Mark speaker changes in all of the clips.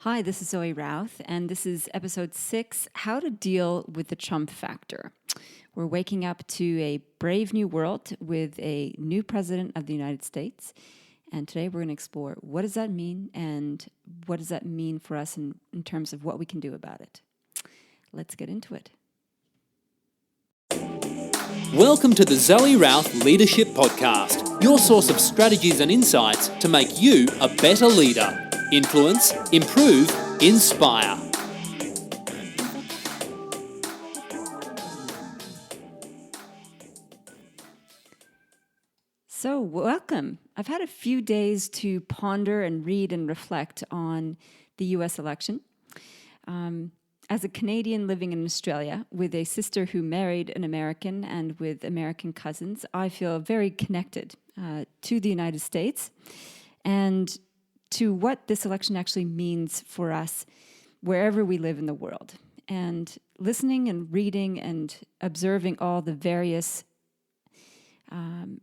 Speaker 1: Hi, this is Zoe Routh, and this is episode 6, How to Deal with the Trump Factor. We're waking up to a brave new world with a new president of the United States. And today we're going to explore what does that mean and what does that mean for us in terms of what we can do about it. Let's get into it.
Speaker 2: Welcome to the Zoe Routh Leadership Podcast, your source of strategies and insights to make you a better leader. Influence, improve, inspire.
Speaker 1: So, welcome. I've had a few days to ponder and read and reflect on the U.S. election. As a Canadian living in Australia with a sister who married an American and with American cousins, I feel very connected to the United States and to what this election actually means for us wherever we live in the world. And listening and reading and observing all the various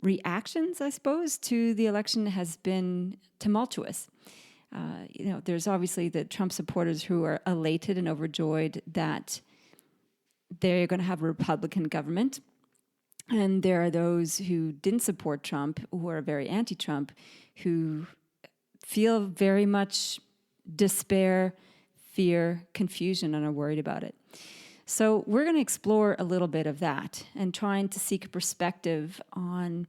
Speaker 1: reactions, I suppose, to the election has been tumultuous. There's obviously the Trump supporters who are elated and overjoyed that they're going to have a Republican government. And there are those who didn't support Trump, who are very anti-Trump, who feel very much despair, fear, confusion, and are worried about it. So we're going to explore a little bit of that and trying to seek a perspective on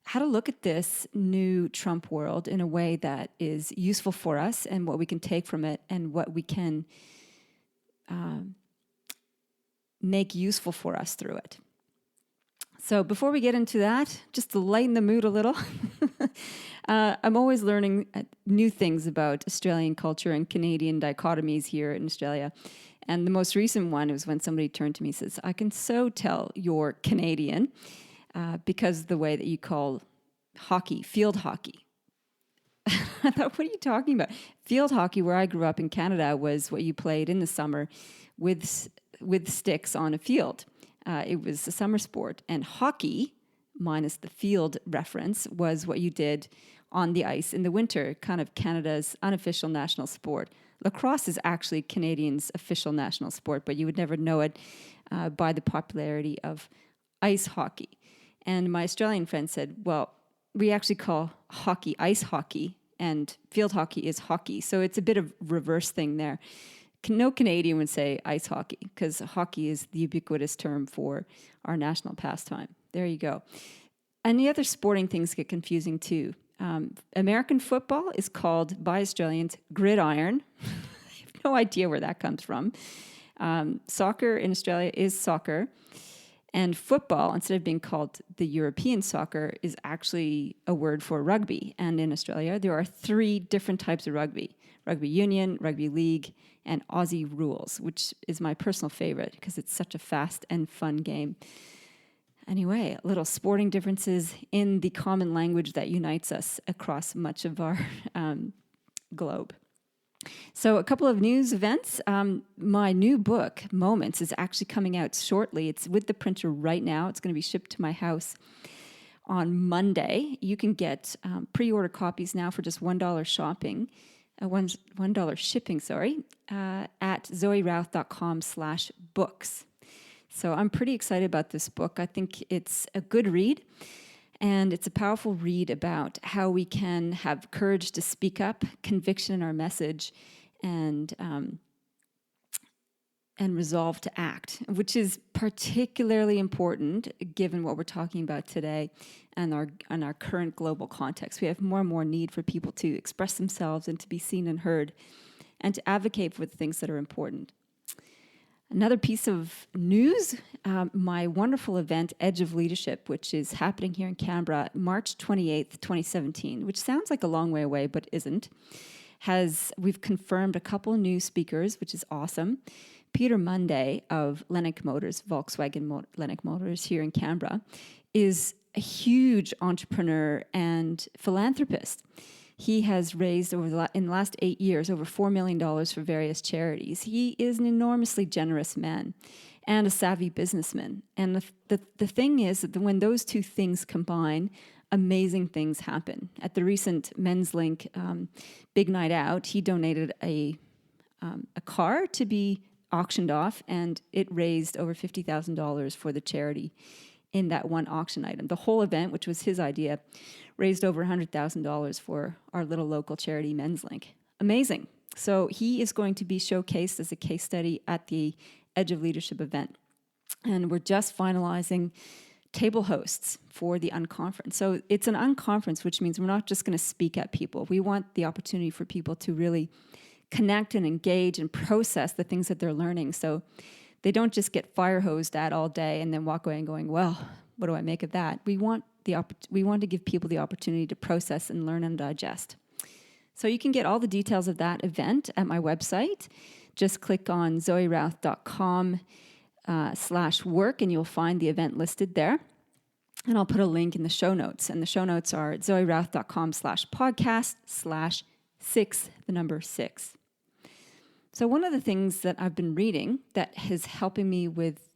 Speaker 1: how to look at this new Trump world in a way that is useful for us and what we can take from it and what we can make useful for us through it. So before we get into that, just to lighten the mood a little, I'm always learning new things about Australian culture and Canadian dichotomies here in Australia. And the most recent one was when somebody turned to me and says, I can so tell you're Canadian because of the way that you call hockey, field hockey. I thought, what are you talking about? Field hockey, where I grew up in Canada, was what you played in the summer with sticks on a field. It was a summer sport. And hockey, minus the field reference, was what you did on the ice in the winter, kind of Canada's unofficial national sport. Lacrosse is actually Canadians' official national sport, but you would never know it by the popularity of ice hockey. And my Australian friend said, well, we actually call hockey ice hockey, and field hockey is hockey. So it's a bit of reverse thing there. No Canadian would say ice hockey because hockey is the ubiquitous term for our national pastime. There you go. And the other sporting things get confusing too. American football is called by Australians gridiron. I have no idea where that comes from. Soccer in Australia is soccer. And football, instead of being called the European soccer, is actually a word for rugby. And in Australia, there are 3 different types of rugby. Rugby union, rugby league, and Aussie rules, which is my personal favorite because it's such a fast and fun game. Anyway, little sporting differences in the common language that unites us across much of our globe. So a couple of news events. My new book, Moments, is actually coming out shortly. It's with the printer right now. It's going to be shipped to my house on Monday. You can get pre-order copies now for just $1 shopping. $1 shipping, at zoerouth.com/books. So I'm pretty excited about this book. I think it's a good read, and it's a powerful read about how we can have courage to speak up, conviction in our message, and resolve to act, which is particularly important given what we're talking about today and our current global context. We have more and more need for people to express themselves and to be seen and heard and to advocate for the things that are important. Another piece of news, my wonderful event, Edge of Leadership, which is happening here in Canberra, March 28th, 2017, which sounds like a long way away, but isn't, we've confirmed a couple of new speakers, which is awesome. Peter Monday of Lennox Motors, Volkswagen Lennox Motors here in Canberra, is a huge entrepreneur and philanthropist. He has raised in the last 8 years over $4 million for various charities. He is an enormously generous man and a savvy businessman. And the thing is that when those two things combine, amazing things happen. At the recent Men's Link Big Night Out, he donated a a car to be auctioned off, and it raised over $50,000 for the charity in that one auction item. The whole event, which was his idea, raised over $100,000 for our little local charity, Men's Link. Amazing. So he is going to be showcased as a case study at the Edge of Leadership event. And we're just finalizing table hosts for the unconference. So it's an unconference, which means we're not just going to speak at people. We want the opportunity for people to really connect and engage and process the things that they're learning. So they don't just get fire hosed at all day and then walk away and going, well, what do I make of that? We want to give people the opportunity to process and learn and digest. So you can get all the details of that event at my website. Just click on zoerouth.com/work and you'll find the event listed there. And I'll put a link in the show notes. And the show notes are at zoerouth.com/podcast/6. So one of the things that I've been reading that is helping me with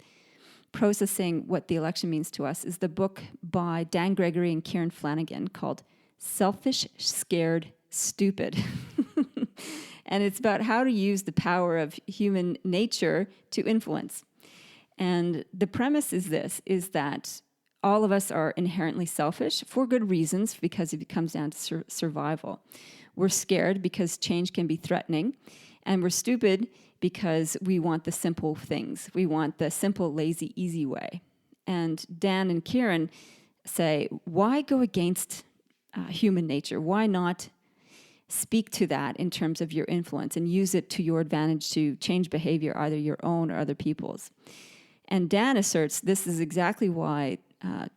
Speaker 1: processing what the election means to us is the book by Dan Gregory and Kieran Flanagan called Selfish, Scared, Stupid. And it's about how to use the power of human nature to influence. And the premise is that all of us are inherently selfish for good reasons, because it comes down to survival. We're scared because change can be threatening. And we're stupid because we want the simple things. We want the simple, lazy, easy way. And Dan and Kieran say, why go against human nature? Why not speak to that in terms of your influence and use it to your advantage to change behavior, either your own or other people's? And Dan asserts this is exactly why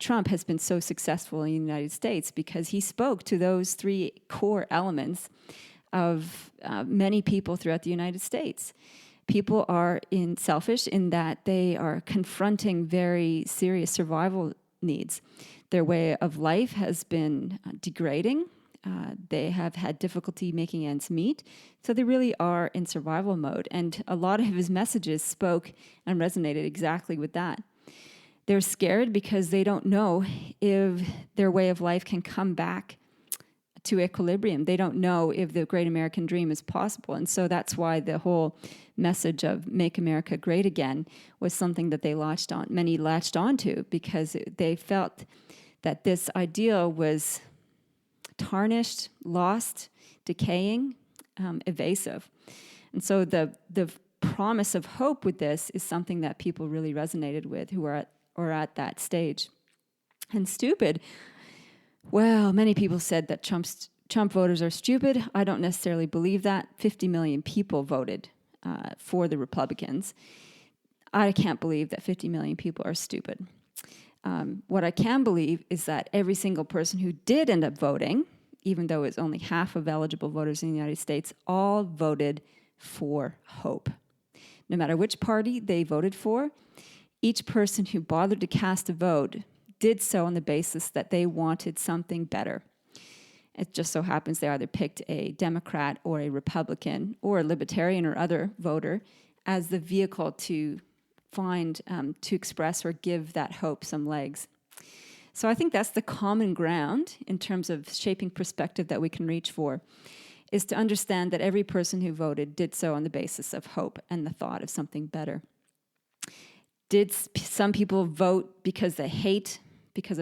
Speaker 1: Trump has been so successful in the United States, because he spoke to those three core elements of many people throughout the United States. People are selfish in that they are confronting very serious survival needs. Their way of life has been degrading. They have had difficulty making ends meet. So they really are in survival mode. And a lot of his messages spoke and resonated exactly with that. They're scared because they don't know if their way of life can come back to equilibrium. They don't know if the great American dream is possible. And so that's why the whole message of Make America Great Again was something that many latched onto, because they felt that this ideal was tarnished, lost, decaying, evasive. And so the promise of hope with this is something that people really resonated with who are at that stage. And stupid, well, many people said that Trump voters are stupid. I don't necessarily believe that. 50 million people voted for the Republicans. I can't believe that 50 million people are stupid. What I can believe is that every single person who did end up voting, even though it's only half of eligible voters in the United States, all voted for hope. No matter which party they voted for, each person who bothered to cast a vote did so on the basis that they wanted something better. It just so happens they either picked a Democrat or a Republican or a Libertarian or other voter as the vehicle to find, to express or give that hope some legs. So I think that's the common ground in terms of shaping perspective that we can reach for, is to understand that every person who voted did so on the basis of hope and the thought of something better. Did some people vote because of hate, because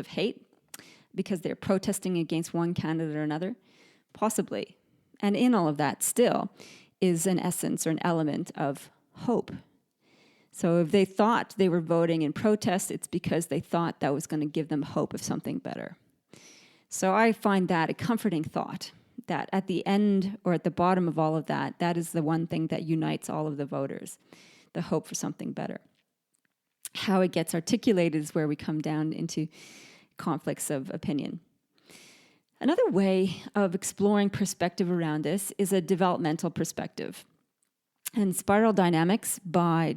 Speaker 1: they're protesting against one candidate or another? Possibly. And in all of that still is an essence or an element of hope. So if they thought they were voting in protest, it's because they thought that was going to give them hope of something better. So I find that a comforting thought, that at the end or at the bottom of all of that, that is the one thing that unites all of the voters, the hope for something better. How it gets articulated is where we come down into conflicts of opinion. Another way of exploring perspective around this is a developmental perspective. And Spiral Dynamics by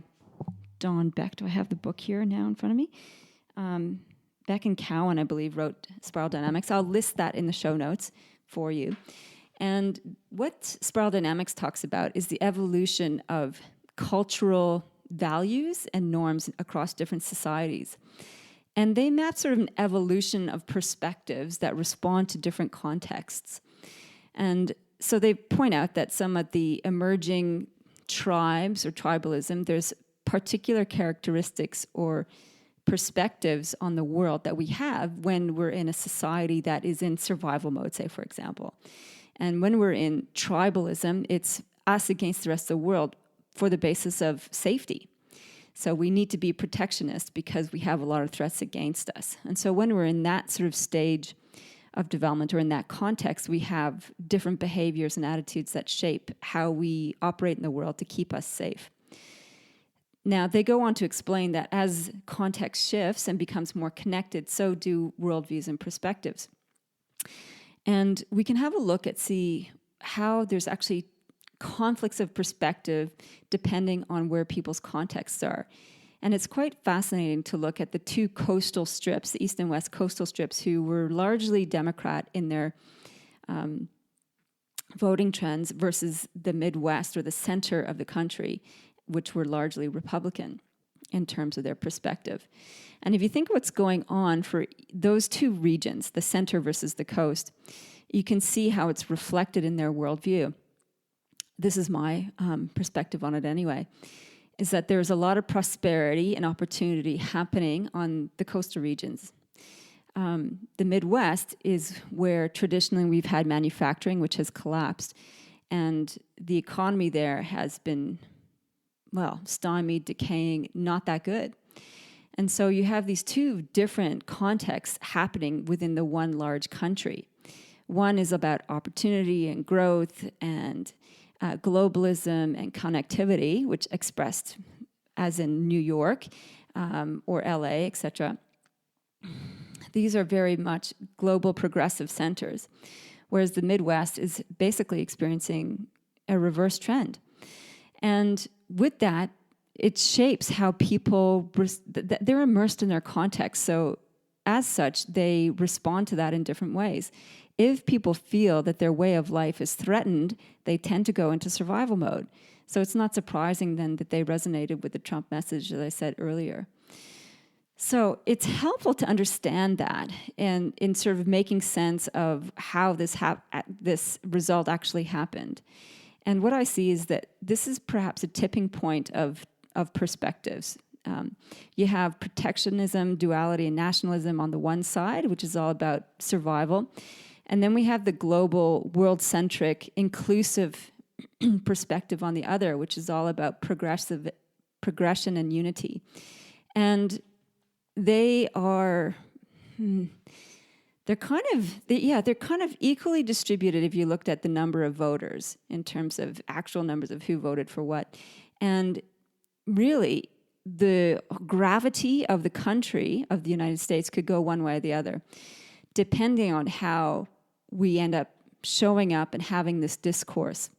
Speaker 1: Don Beck, do I have the book here now in front of me? Beck and Cowan, I believe, wrote Spiral Dynamics. I'll list that in the show notes for you. And what Spiral Dynamics talks about is the evolution of cultural values and norms across different societies. And they map sort of an evolution of perspectives that respond to different contexts. And so they point out that some of the emerging tribes or tribalism, there's particular characteristics or perspectives on the world that we have when we're in a society that is in survival mode, say, for example. And when we're in tribalism, it's us against the rest of the world for the basis of safety. So we need to be protectionist because we have a lot of threats against us. And so when we're in that sort of stage of development or in that context, we have different behaviors and attitudes that shape how we operate in the world to keep us safe. Now, they go on to explain that as context shifts and becomes more connected, so do worldviews and perspectives. And we can have a look at see how there's actually conflicts of perspective depending on where people's contexts are. And it's quite fascinating to look at the two coastal strips, the East and West coastal strips, who were largely Democrat in their voting trends versus the Midwest or the center of the country, which were largely Republican in terms of their perspective. And if you think what's going on for those two regions, the center versus the coast, you can see how it's reflected in their worldview. This is my perspective on it anyway, is that there's a lot of prosperity and opportunity happening on the coastal regions. The Midwest is where traditionally we've had manufacturing, which has collapsed, and the economy there has been, stymied, decaying, not that good. And so you have these two different contexts happening within the one large country. One is about opportunity and growth and globalism and connectivity, which expressed as in New York or LA, etc. These are very much global progressive centers, whereas the Midwest is basically experiencing a reverse trend. And with that, it shapes how people, they're immersed in their context. So as such, they respond to that in different ways. If people feel that their way of life is threatened, they tend to go into survival mode. So it's not surprising then that they resonated with the Trump message, as I said earlier. So it's helpful to understand that and in sort of making sense of how this result actually happened. And what I see is that this is perhaps a tipping point of perspectives. You have protectionism, duality, and nationalism on the one side, which is all about survival. And then we have the global, world-centric, inclusive perspective on the other, which is all about progression and unity. And they are, they're kind of equally distributed if you looked at the number of voters in terms of actual numbers of who voted for what. And really, the gravity of the country, of the United States, could go one way or the other, depending on how we end up showing up and having this discourse.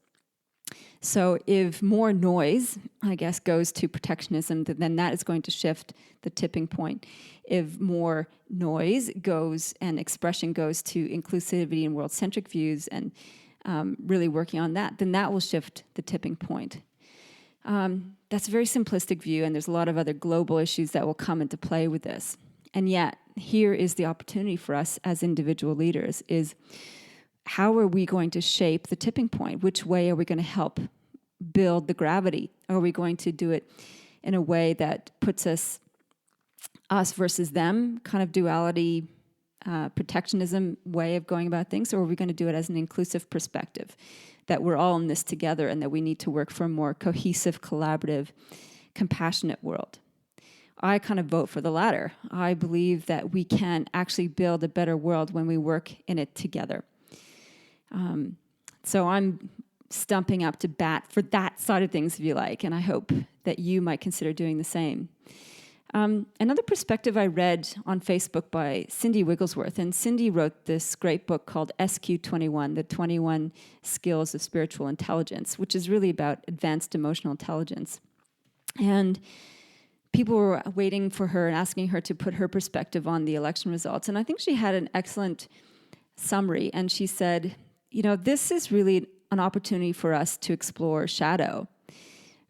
Speaker 1: So if more noise, I guess, goes to protectionism, then that is going to shift the tipping point. If more noise goes and expression goes to inclusivity and world-centric views and really working on that, then that will shift the tipping point. That's a very simplistic view, and there's a lot of other global issues that will come into play with this. And yet, here is the opportunity for us as individual leaders is how are we going to shape the tipping point? Which way are we going to help build the gravity? Are we going to do it in a way that puts us versus them, kind of duality, protectionism way of going about things, or are we going to do it as an inclusive perspective, that we're all in this together and that we need to work for a more cohesive, collaborative, compassionate world? I kind of vote for the latter. I believe that we can actually build a better world when we work in it together. So I'm stumping up to bat for that side of things, if you like, and I hope that you might consider doing the same. Another perspective I read on Facebook by Cindy Wigglesworth, and Cindy wrote this great book called SQ21, the 21 Skills of Spiritual Intelligence, which is really about advanced emotional intelligence. And people were waiting for her and asking her to put her perspective on the election results. And I think she had an excellent summary. And she said, this is really an opportunity for us to explore shadow.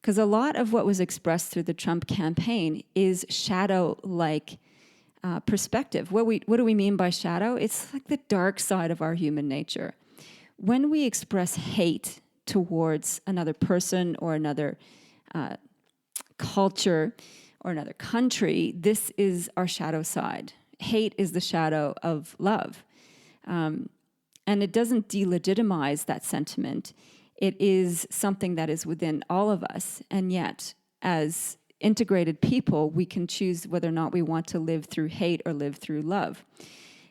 Speaker 1: Because a lot of what was expressed through the Trump campaign is shadow-like perspective. What do we mean by shadow? It's like the dark side of our human nature. When we express hate towards another person or another culture or another country, this is our shadow side. Hate is the shadow of love. And it doesn't delegitimize that sentiment. It is something that is within all of us. And yet, as integrated people, we can choose whether or not we want to live through hate or live through love.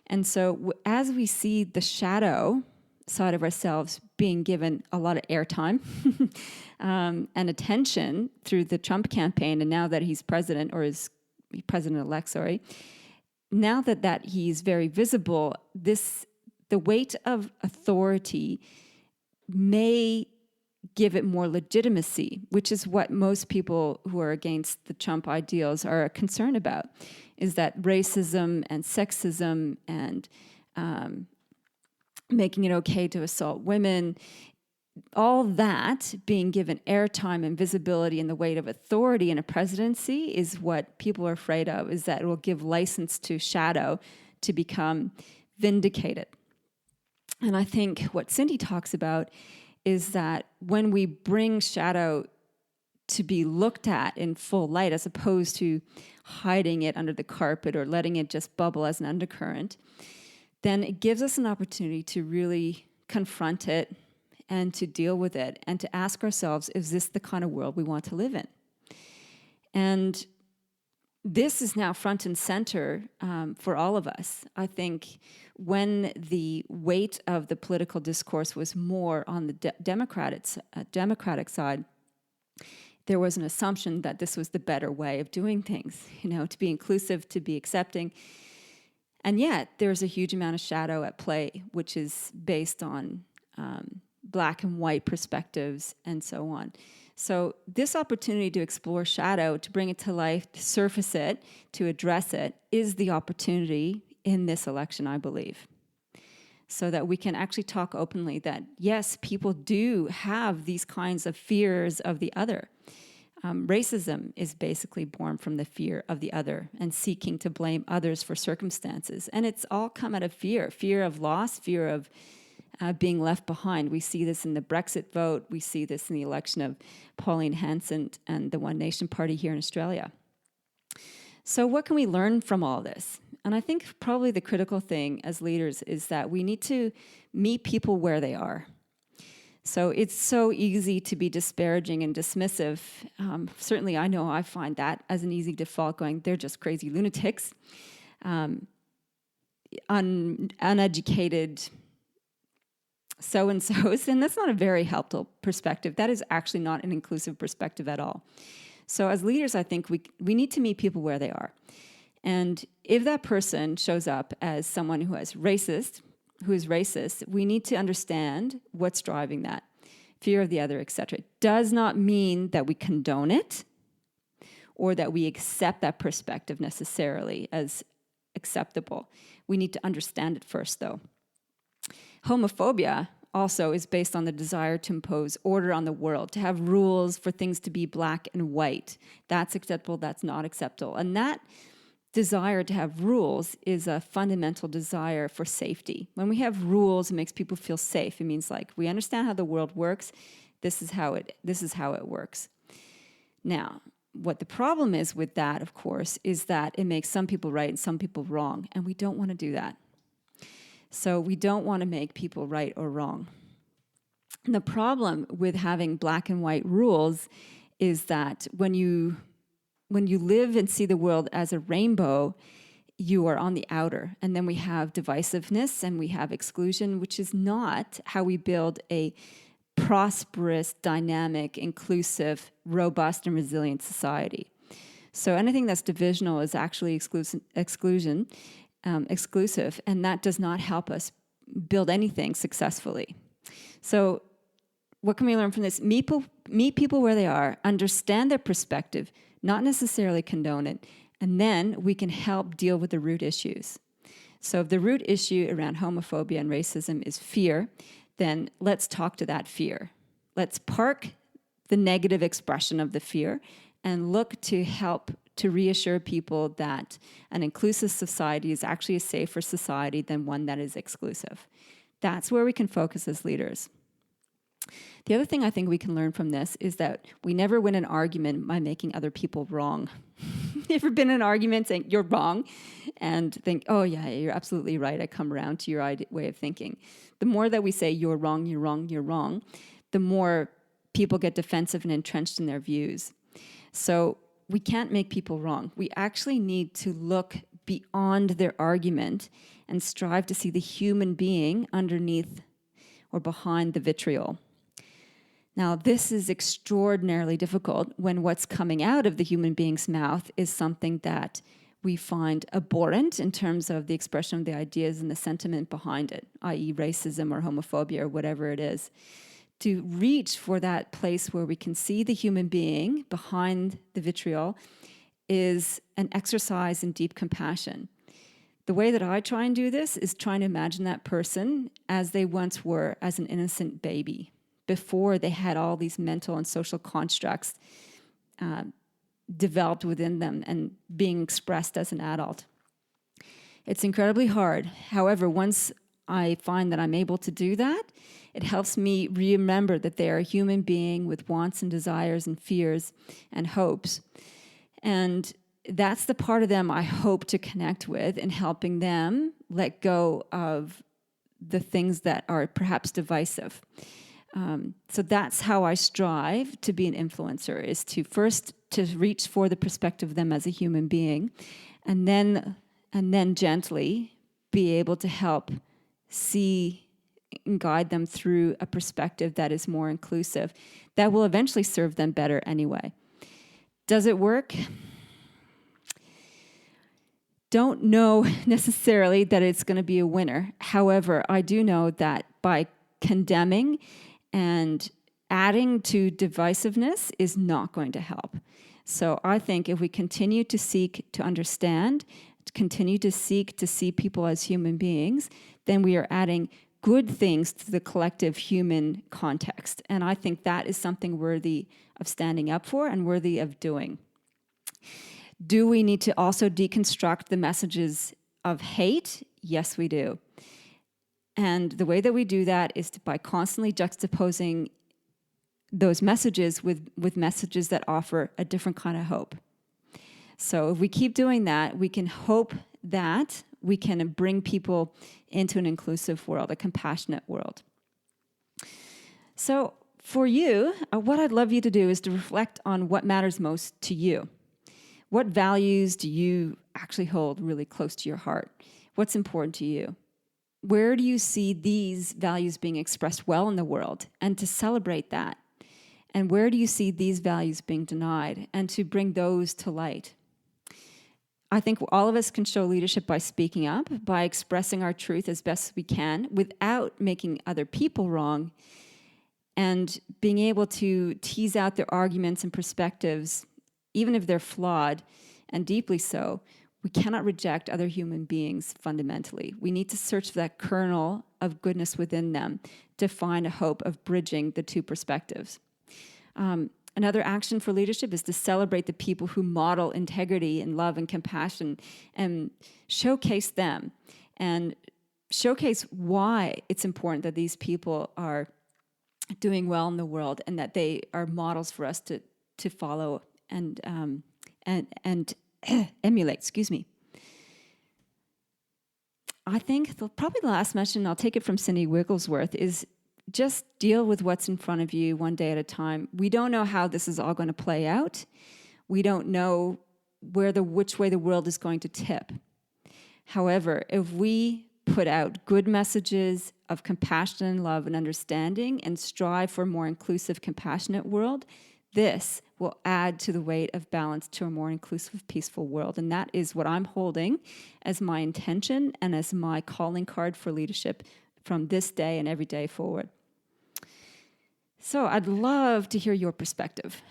Speaker 1: And so as we see the shadow side of ourselves being given a lot of airtime and attention through the Trump campaign, and now that he's president, or is president-elect, now that he's very visible, the weight of authority may give it more legitimacy, which is what most people who are against the Trump ideals are concerned about, is that racism and sexism and making it okay to assault women, all that being given airtime and visibility and the weight of authority in a presidency is what people are afraid of, is that it will give license to shadow to become vindicated. And I think what Cindy talks about is that when we bring shadow to be looked at in full light, as opposed to hiding it under the carpet or letting it just bubble as an undercurrent, then it gives us an opportunity to really confront it and to deal with it and to ask ourselves, is this the kind of world we want to live in? And this is now front and center for all of us. I think when the weight of the political discourse was more on the Democratic side, there was an assumption that this was the better way of doing things, to be inclusive, to be accepting. And yet there's a huge amount of shadow at play, which is based on black and white perspectives and so on. So this opportunity to explore shadow, to bring it to life, to surface it, to address it, is the opportunity in this election, I believe. So that we can actually talk openly that, yes, people do have these kinds of fears of the other. Racism is basically born from the fear of the other and seeking to blame others for circumstances. And it's all come out of fear of loss, fear of being left behind. We see this in the Brexit vote. We see this in the election of Pauline Hanson and the One Nation Party here in Australia. So what can we learn from all this? And I think probably the critical thing as leaders is that we need to meet people where they are. So it's so easy to be disparaging and dismissive. Certainly I know I find that as an easy default, going, they're just crazy lunatics, uneducated so-and-sos, and that's not a very helpful perspective. That is actually not an inclusive perspective at all. So as leaders, I think we need to meet people where they are. And if that person shows up as someone who is racist, we need to understand what's driving that. Fear of the other, etc. It does not mean that we condone it or that we accept that perspective necessarily as acceptable. We need to understand it first, though. Homophobia also is based on the desire to impose order on the world, to have rules for things to be black and white. That's acceptable, that's not acceptable. And that desire to have rules is a fundamental desire for safety. When we have rules, it makes people feel safe. It means like, we understand how the world works. This is how it works. Now, what the problem is with that, of course, is that it makes some people right and some people wrong. And we don't want to do that. So we don't want to make people right or wrong. And the problem with having black and white rules is that when you live and see the world as a rainbow, you are on the outer. And then we have divisiveness and we have exclusion, which is not how we build a prosperous, dynamic, inclusive, robust, and resilient society. So anything that's divisional is actually exclusive, and that does not help us build anything successfully. So what can we learn from this? Meet people where they are, understand their perspective, not necessarily condone it, and then we can help deal with the root issues. So if the root issue around homophobia and racism is fear, then let's talk to that fear. Let's park the negative expression of the fear and look to help to reassure people that an inclusive society is actually a safer society than one that is exclusive. That's where we can focus as leaders. The other thing I think we can learn from this is that we never win an argument by making other people wrong. You ever been in an argument saying you're wrong and think, oh yeah, you're absolutely right. I come around to your way of thinking. The more that we say you're wrong, you're wrong, you're wrong, the more people get defensive and entrenched in their views. So we can't make people wrong. We actually need to look beyond their argument and strive to see the human being underneath or behind the vitriol. Now, this is extraordinarily difficult when what's coming out of the human being's mouth is something that we find abhorrent in terms of the expression of the ideas and the sentiment behind it, i.e. racism or homophobia or whatever it is. To reach for that place where we can see the human being behind the vitriol is an exercise in deep compassion. The way that I try and do this is trying to imagine that person as they once were as an innocent baby, before they had all these mental and social constructs developed within them and being expressed as an adult. It's incredibly hard. However, once I find that I'm able to do that, it helps me remember that they are a human being with wants and desires and fears and hopes. And that's the part of them I hope to connect with in helping them let go of the things that are perhaps divisive. So that's how I strive to be an influencer, is to first to reach for the perspective of them as a human being, and then gently be able to help see and guide them through a perspective that is more inclusive, that will eventually serve them better anyway. Does it work? Don't know necessarily that it's going to be a winner. However, I do know that by condemning and adding to divisiveness is not going to help. So I think if we continue to seek to understand, continue to seek to see people as human beings, then we are adding good things to the collective human context. And I think that is something worthy of standing up for and worthy of doing. Do we need to also deconstruct the messages of hate? Yes, we do. And the way that we do that is by constantly juxtaposing those messages with messages that offer a different kind of hope. So if we keep doing that, we can hope that we can bring people into an inclusive world, a compassionate world. So for you, what I'd love you to do is to reflect on what matters most to you. What values do you actually hold really close to your heart? What's important to you? Where do you see these values being expressed well in the world, and to celebrate that? And where do you see these values being denied, and to bring those to light? I think all of us can show leadership by speaking up, by expressing our truth as best we can without making other people wrong, and being able to tease out their arguments and perspectives, even if they're flawed and deeply so. We cannot reject other human beings fundamentally. We need to search for that kernel of goodness within them to find a hope of bridging the two perspectives. Another action for leadership is to celebrate the people who model integrity and love and compassion, and showcase them and showcase why it's important that these people are doing well in the world and that they are models for us to follow and emulate. Excuse me. I think probably the last mention, I'll take it from Cindy Wigglesworth, is just deal with what's in front of you one day at a time. We don't know how this is all going to play out. We don't know which way the world is going to tip. However, if we put out good messages of compassion and love and understanding and strive for a more inclusive, compassionate world, this will add to the weight of balance to a more inclusive, peaceful world. And that is what I'm holding as my intention and as my calling card for leadership from this day and every day forward. So I'd love to hear your perspective.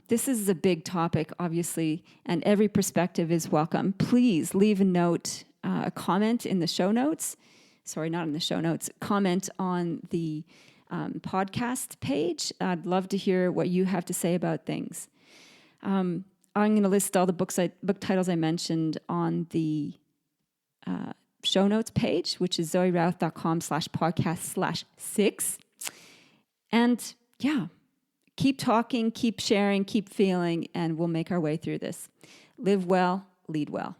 Speaker 1: This is a big topic, obviously, and every perspective is welcome. Please leave a note, a comment in the show notes. Sorry, not in the show notes. Comment on the podcast page. I'd love to hear what you have to say about things. I'm going to list all the book titles I mentioned on the show notes page, which is zoerouth.com/podcast/6. And yeah, keep talking, keep sharing, keep feeling, and we'll make our way through this. Live well, lead well.